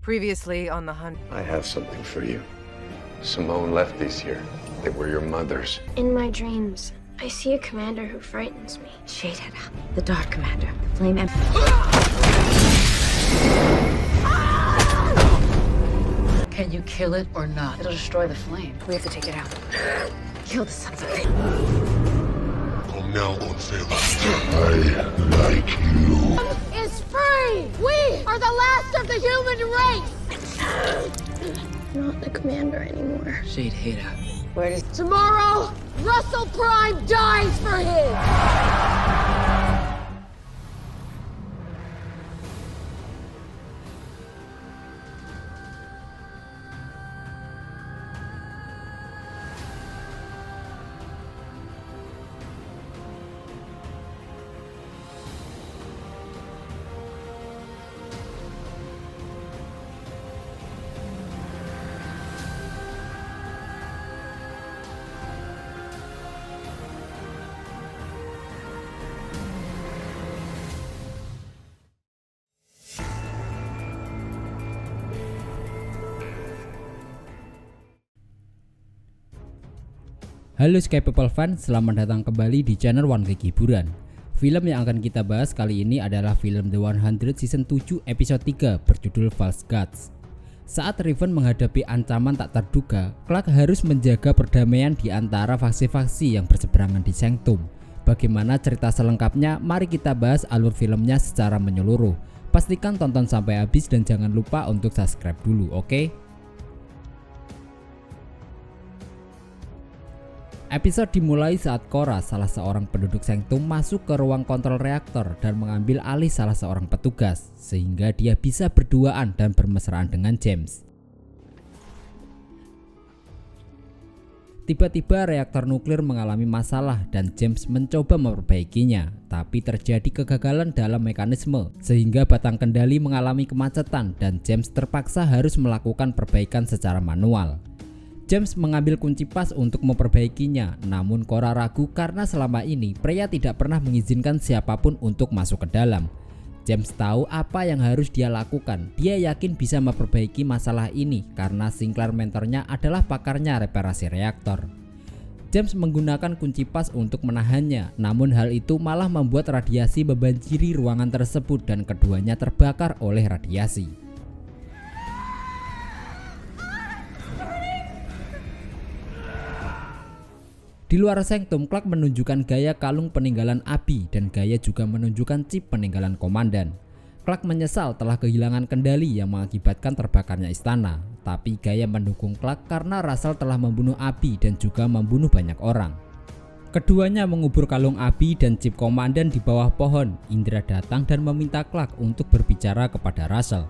Previously on the hunt. I have something for you. Simone left these here. They were your mother's. In my dreams, I see a commander who frightens me. Shadehead, the Dark Commander, the Flame Can you kill it or not? It'll destroy the flame. We have to take it out. Kill the sons of bitch. I'm now gonna feel I like you. Is free! We are the last of the human race! I'm not the commander anymore. Shadehead. Where does Tomorrow, Russell Prime dies for his! Halo Sky People fans, selamat datang kembali di channel One Click Hiburan. Film yang akan kita bahas kali ini adalah film The 100 Season 7 episode 3 berjudul False Gods. Saat Raven menghadapi ancaman tak terduga, Clark harus menjaga perdamaian di antara faksi-faksi yang berseberangan di Sanctum. Bagaimana cerita selengkapnya? Mari kita bahas alur filmnya secara menyeluruh. Pastikan tonton sampai habis dan jangan lupa untuk subscribe dulu, oke? Episode dimulai saat Cora, salah seorang penduduk Sanctum, masuk ke ruang kontrol reaktor dan mengambil alih salah seorang petugas, sehingga dia bisa berduaan dan bermesraan dengan James. Tiba-tiba reaktor nuklir mengalami masalah dan James mencoba memperbaikinya, tapi terjadi kegagalan dalam mekanisme, sehingga batang kendali mengalami kemacetan dan James terpaksa harus melakukan perbaikan secara manual. James mengambil kunci pas untuk memperbaikinya, namun Cora ragu karena selama ini pria tidak pernah mengizinkan siapapun untuk masuk ke dalam. James tahu apa yang harus dia lakukan. Dia yakin bisa memperbaiki masalah ini karena Sinclair mentornya adalah pakarnya reparasi reaktor. James menggunakan kunci pas untuk menahannya, namun hal itu malah membuat radiasi membanjiri ruangan tersebut dan keduanya terbakar oleh radiasi. Di luar Sanctum, Clark menunjukkan gaya kalung peninggalan Abby dan gaya juga menunjukkan chip peninggalan komandan. Clark menyesal telah kehilangan kendali yang mengakibatkan terbakarnya istana, tapi gaya mendukung Clark karena Russell telah membunuh Abby dan juga membunuh banyak orang. Keduanya mengubur kalung Abby dan chip komandan di bawah pohon. Indra datang dan meminta Clark untuk berbicara kepada Russell.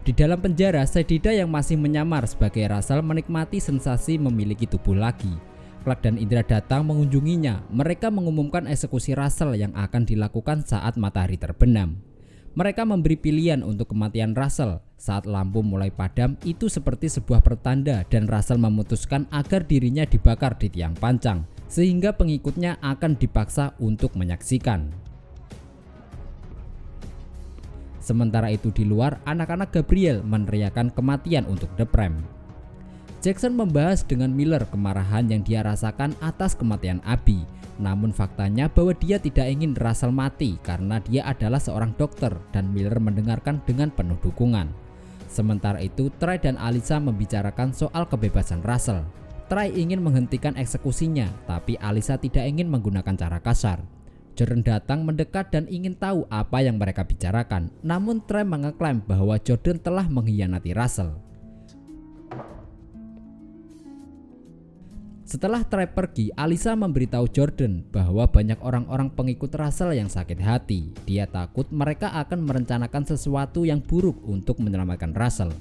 Di dalam penjara, Sedida yang masih menyamar sebagai Russell menikmati sensasi memiliki tubuh lagi. Clark dan Indra datang mengunjunginya. Mereka mengumumkan eksekusi Russell yang akan dilakukan saat matahari terbenam. Mereka memberi pilihan untuk kematian Russell. Saat lampu mulai padam, itu seperti sebuah pertanda dan Russell memutuskan agar dirinya dibakar di tiang pancang, sehingga pengikutnya akan dipaksa untuk menyaksikan. Sementara itu di luar, anak-anak Gabriel meneriakan kematian untuk The Prime. Jackson membahas dengan Miller kemarahan yang dia rasakan atas kematian Abby. Namun faktanya bahwa dia tidak ingin Russell mati karena dia adalah seorang dokter dan Miller mendengarkan dengan penuh dukungan. Sementara itu, Trey dan Alyssa membicarakan soal kebebasan Russell. Trey ingin menghentikan eksekusinya, tapi Alyssa tidak ingin menggunakan cara kasar. Jordan datang mendekat dan ingin tahu apa yang mereka bicarakan, namun Trey mengeklaim bahwa Jordan telah mengkhianati Russell. Setelah Trey pergi, Alyssa memberitahu Jordan bahwa banyak orang-orang pengikut Russell yang sakit hati. Dia takut mereka akan merencanakan sesuatu yang buruk untuk menyelamatkan Russell.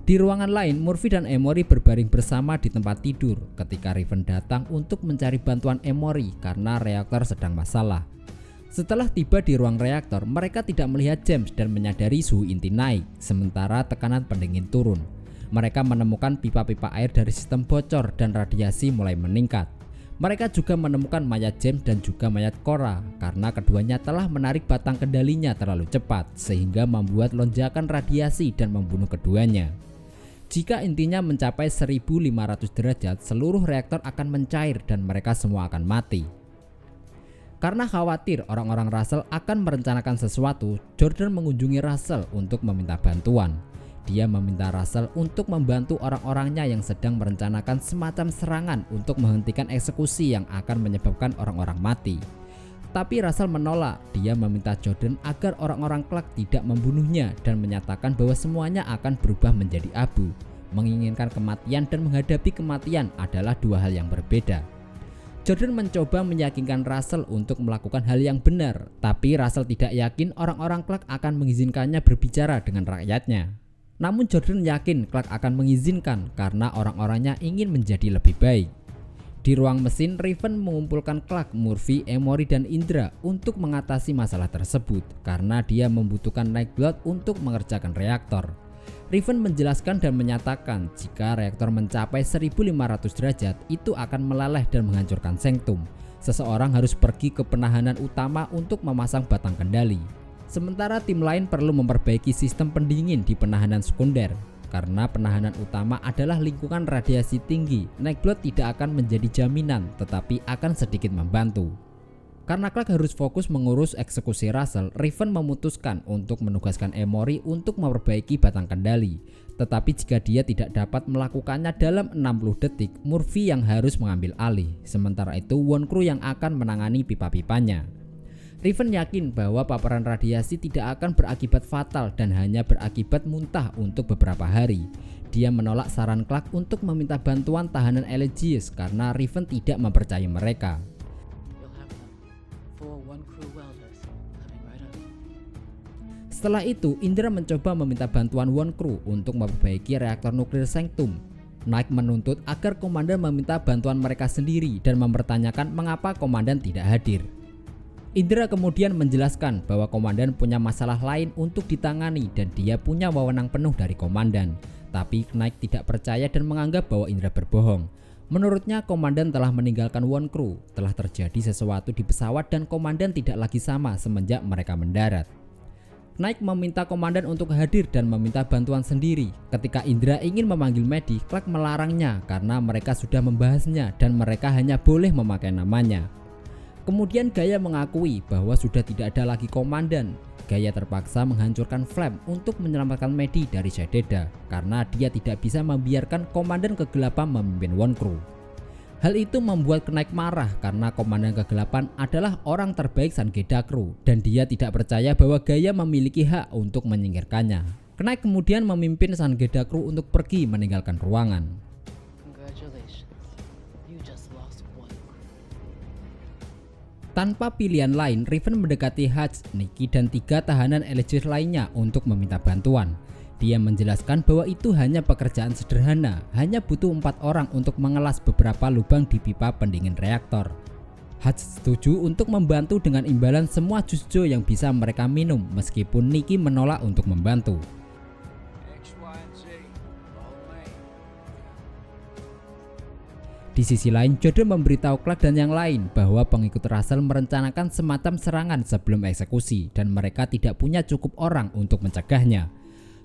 Di ruangan lain, Murphy dan Emory berbaring bersama di tempat tidur ketika Raven datang untuk mencari bantuan Emory karena reaktor sedang masalah. Setelah tiba di ruang reaktor, mereka tidak melihat James dan menyadari suhu inti naik, sementara tekanan pendingin turun. Mereka menemukan pipa-pipa air dari sistem bocor dan radiasi mulai meningkat. Mereka juga menemukan mayat James dan juga mayat Cora karena keduanya telah menarik batang kendalinya terlalu cepat sehingga membuat lonjakan radiasi dan membunuh keduanya. Jika intinya mencapai 1500 derajat, seluruh reaktor akan mencair dan mereka semua akan mati. Karena khawatir orang-orang Russell akan merencanakan sesuatu, Jordan mengunjungi Russell untuk meminta bantuan. Dia meminta Russell untuk membantu orang-orangnya yang sedang merencanakan semacam serangan untuk menghentikan eksekusi yang akan menyebabkan orang-orang mati. Tapi Russell menolak. Dia meminta Jordan agar orang-orang Clark tidak membunuhnya dan menyatakan bahwa semuanya akan berubah menjadi abu. Menginginkan kematian dan menghadapi kematian adalah dua hal yang berbeda. Jordan mencoba meyakinkan Russell untuk melakukan hal yang benar, tapi Russell tidak yakin orang-orang Clark akan mengizinkannya berbicara dengan rakyatnya. Namun Jordan yakin Clark akan mengizinkan karena orang-orangnya ingin menjadi lebih baik. Di ruang mesin, Raven mengumpulkan Clark, Murphy, Emory, dan Indra untuk mengatasi masalah tersebut karena dia membutuhkan Nightblood untuk mengerjakan reaktor. Raven menjelaskan dan menyatakan jika reaktor mencapai 1500 derajat itu akan meleleh dan menghancurkan Sanctum. Seseorang harus pergi ke penahanan utama untuk memasang batang kendali. Sementara tim lain perlu memperbaiki sistem pendingin di penahanan sekunder. Karena penahanan utama adalah lingkungan radiasi tinggi, Nightblood tidak akan menjadi jaminan tetapi akan sedikit membantu. Karena Clark harus fokus mengurus eksekusi Russell, Raven memutuskan untuk menugaskan Emory untuk memperbaiki batang kendali. Tetapi jika dia tidak dapat melakukannya dalam 60 detik, Murphy yang harus mengambil alih. Sementara itu Wonkru yang akan menangani pipa-pipanya. Raven yakin bahwa paparan radiasi tidak akan berakibat fatal dan hanya berakibat muntah untuk beberapa hari. Dia menolak saran Clark untuk meminta bantuan tahanan Elegies karena Raven tidak mempercayai mereka. Setelah itu, Indra mencoba meminta bantuan Wonkru untuk memperbaiki reaktor nuklir Sanctum. Knight menuntut agar komandan meminta bantuan mereka sendiri dan mempertanyakan mengapa komandan tidak hadir. Indra kemudian menjelaskan bahwa komandan punya masalah lain untuk ditangani dan dia punya wewenang penuh dari komandan. Tapi Knight tidak percaya dan menganggap bahwa Indra berbohong. Menurutnya komandan telah meninggalkan Wonkru, telah terjadi sesuatu di pesawat dan komandan tidak lagi sama semenjak mereka mendarat. Knight meminta komandan untuk hadir dan meminta bantuan sendiri. Ketika Indra ingin memanggil medik, Clark melarangnya karena mereka sudah membahasnya dan mereka hanya boleh memakai namanya. Kemudian Gaia mengakui bahwa sudah tidak ada lagi komandan. Gaia terpaksa menghancurkan Flame untuk menyelamatkan Medi dari Jedediah karena dia tidak bisa membiarkan komandan kegelapan memimpin Wonkru. Hal itu membuat Knight marah karena komandan kegelapan adalah orang terbaik Sangeda Crew dan dia tidak percaya bahwa Gaia memiliki hak untuk menyingkirkannya. Knight kemudian memimpin Sangeda Crew untuk pergi meninggalkan ruangan. Tanpa pilihan lain, Raven mendekati Hutch, Nikki, dan 3 tahanan Elegies lainnya untuk meminta bantuan. Dia menjelaskan bahwa itu hanya pekerjaan sederhana, hanya butuh 4 orang untuk mengelas beberapa lubang di pipa pendingin reaktor. Hutch setuju untuk membantu dengan imbalan semua jus Jo yang bisa mereka minum, meskipun Nikki menolak untuk membantu. Di sisi lain, Jordan memberitahu Clark dan yang lain bahwa pengikut Russell merencanakan semacam serangan sebelum eksekusi dan mereka tidak punya cukup orang untuk mencegahnya.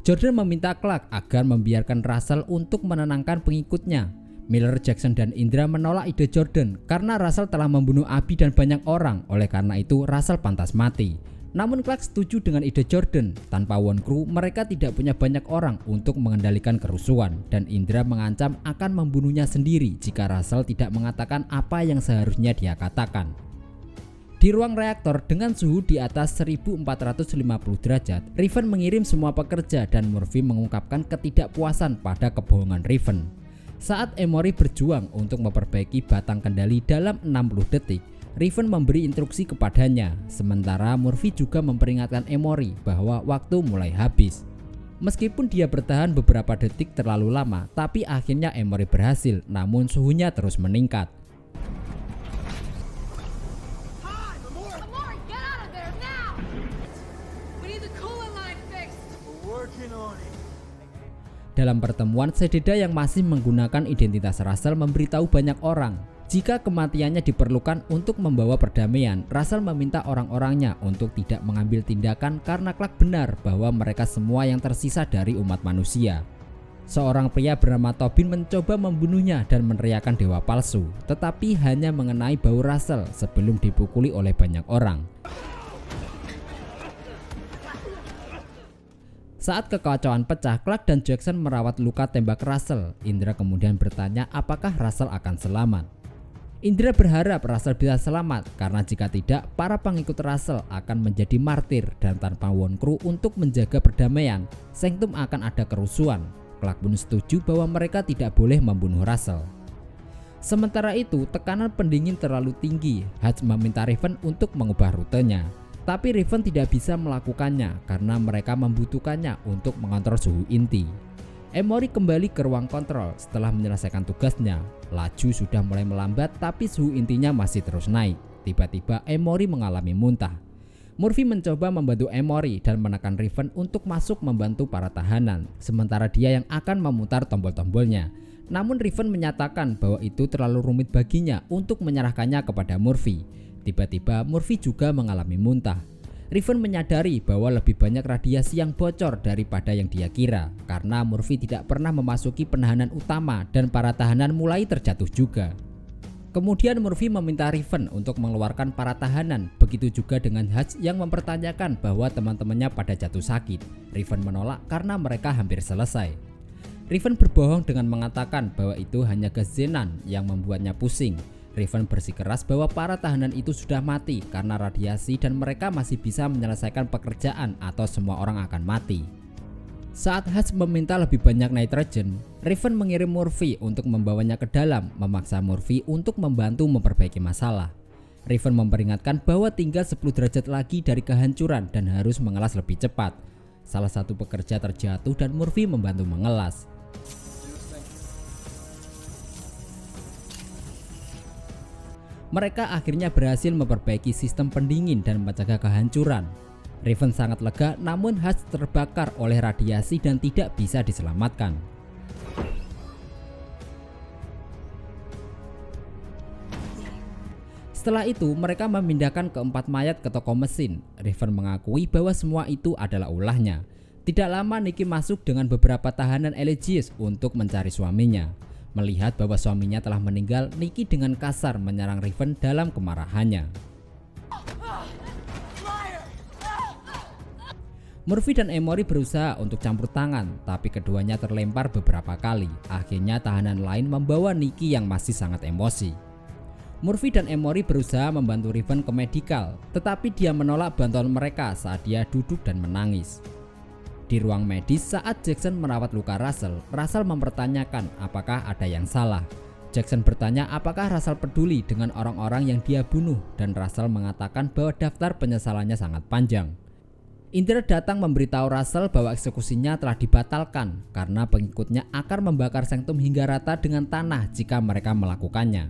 Jordan meminta Clark agar membiarkan Russell untuk menenangkan pengikutnya. Miller, Jackson, dan Indra menolak ide Jordan karena Russell telah membunuh Abby dan banyak orang, oleh karena itu Russell pantas mati. Namun Clark setuju dengan ide Jordan. Tanpa Wonkru, mereka tidak punya banyak orang untuk mengendalikan kerusuhan dan Indra mengancam akan membunuhnya sendiri jika Russell tidak mengatakan apa yang seharusnya dia katakan. Di ruang reaktor dengan suhu di atas 1450 derajat, Raven mengirim semua pekerja dan Murphy mengungkapkan ketidakpuasan pada kebohongan Raven. Saat Emory berjuang untuk memperbaiki batang kendali dalam 60 detik, Raven memberi instruksi kepadanya, sementara Murphy juga memperingatkan Emory bahwa waktu mulai habis. Meskipun dia bertahan beberapa detik terlalu lama, tapi akhirnya Emory berhasil, namun suhunya terus meningkat. Dalam pertemuan, Jedediah yang masih menggunakan identitas Russell memberitahu banyak orang Jika kematiannya diperlukan untuk membawa perdamaian, Russell meminta orang-orangnya untuk tidak mengambil tindakan karena Clark benar bahwa mereka semua yang tersisa dari umat manusia. Seorang pria bernama Tobin mencoba membunuhnya dan meneriakkan dewa palsu, tetapi hanya mengenai bahu Russell sebelum dipukuli oleh banyak orang. Saat kekacauan pecah, Clark dan Jackson merawat luka tembak Russell. Indra kemudian bertanya apakah Russell akan selamat. Indra berharap Russell bisa selamat karena jika tidak, para pengikut Russell akan menjadi martir dan tanpa Wonkru untuk menjaga perdamaian, Sanctum akan ada kerusuhan. Clark pun setuju bahwa mereka tidak boleh membunuh Russell. Sementara itu, tekanan pendingin terlalu tinggi. Hutch meminta Raven untuk mengubah rutenya. Tapi Raven tidak bisa melakukannya karena mereka membutuhkannya untuk mengontrol suhu inti. Emory kembali ke ruang kontrol setelah menyelesaikan tugasnya. Laju sudah mulai melambat tapi suhu intinya masih terus naik. Tiba-tiba Emory mengalami muntah. Murphy mencoba membantu Emory dan menekan Raven untuk masuk membantu para tahanan, sementara dia yang akan memutar tombol-tombolnya. Namun Raven menyatakan bahwa itu terlalu rumit baginya untuk menyerahkannya kepada Murphy. Tiba-tiba Murphy juga mengalami muntah. Raven menyadari bahwa lebih banyak radiasi yang bocor daripada yang dia kira karena Murphy tidak pernah memasuki penahanan utama dan para tahanan mulai terjatuh juga. Kemudian Murphy meminta Raven untuk mengeluarkan para tahanan, begitu juga dengan Hutch yang mempertanyakan bahwa teman-temannya pada jatuh sakit. Raven menolak karena mereka hampir selesai. Raven berbohong dengan mengatakan bahwa itu hanya kezenan yang membuatnya pusing. Raven bersikeras bahwa para tahanan itu sudah mati karena radiasi dan mereka masih bisa menyelesaikan pekerjaan atau semua orang akan mati. Saat Hutch meminta lebih banyak nitrogen, Raven mengirim Murphy untuk membawanya ke dalam, memaksa Murphy untuk membantu memperbaiki masalah. Raven memperingatkan bahwa tinggal 10 derajat lagi dari kehancuran dan harus mengelas lebih cepat. Salah satu pekerja terjatuh dan Murphy membantu mengelas. Mereka akhirnya berhasil memperbaiki sistem pendingin dan mencegah kehancuran. Raven sangat lega, namun Hutch terbakar oleh radiasi dan tidak bisa diselamatkan. Setelah itu, mereka memindahkan keempat mayat ke toko mesin. Raven mengakui bahwa semua itu adalah ulahnya. Tidak lama Nikki masuk dengan beberapa tahanan Elegies untuk mencari suaminya. Melihat bahwa suaminya telah meninggal, Nikki dengan kasar menyerang Raven dalam kemarahannya. Murphy dan Emory berusaha untuk campur tangan, tapi keduanya terlempar beberapa kali. Akhirnya tahanan lain membawa Nikki yang masih sangat emosi. Murphy dan Emory berusaha membantu Raven ke medikal, tetapi dia menolak bantuan mereka saat dia duduk dan menangis. Di ruang medis saat Jackson merawat luka Russell, Russell mempertanyakan apakah ada yang salah. Jackson bertanya apakah Russell peduli dengan orang-orang yang dia bunuh dan Russell mengatakan bahwa daftar penyesalannya sangat panjang. Indra datang memberitahu Russell bahwa eksekusinya telah dibatalkan karena pengikutnya akan membakar Sanctum hingga rata dengan tanah jika mereka melakukannya.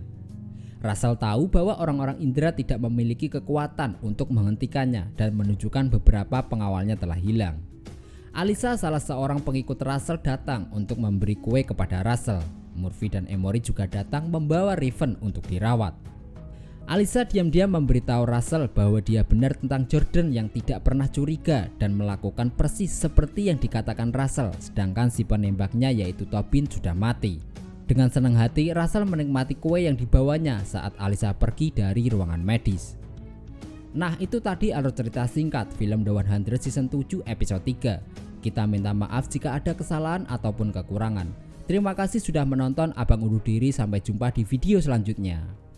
Russell tahu bahwa orang-orang Indra tidak memiliki kekuatan untuk menghentikannya dan menunjukkan beberapa pengawalnya telah hilang. Alyssa, salah seorang pengikut Russell, datang untuk memberi kue kepada Russell. Murphy dan Emory juga datang membawa Raven untuk dirawat. Alyssa diam-diam memberitahu Russell bahwa dia benar tentang Jordan yang tidak pernah curiga dan melakukan persis seperti yang dikatakan Russell, sedangkan si penembaknya yaitu Tobin sudah mati. Dengan senang hati, Russell menikmati kue yang dibawanya saat Alyssa pergi dari ruangan medis. Nah, itu tadi alur cerita singkat film The 100 Season 7 episode 3. Kita minta maaf jika ada kesalahan ataupun kekurangan. Terima kasih sudah menonton. Abang undur diri, sampai jumpa di video selanjutnya.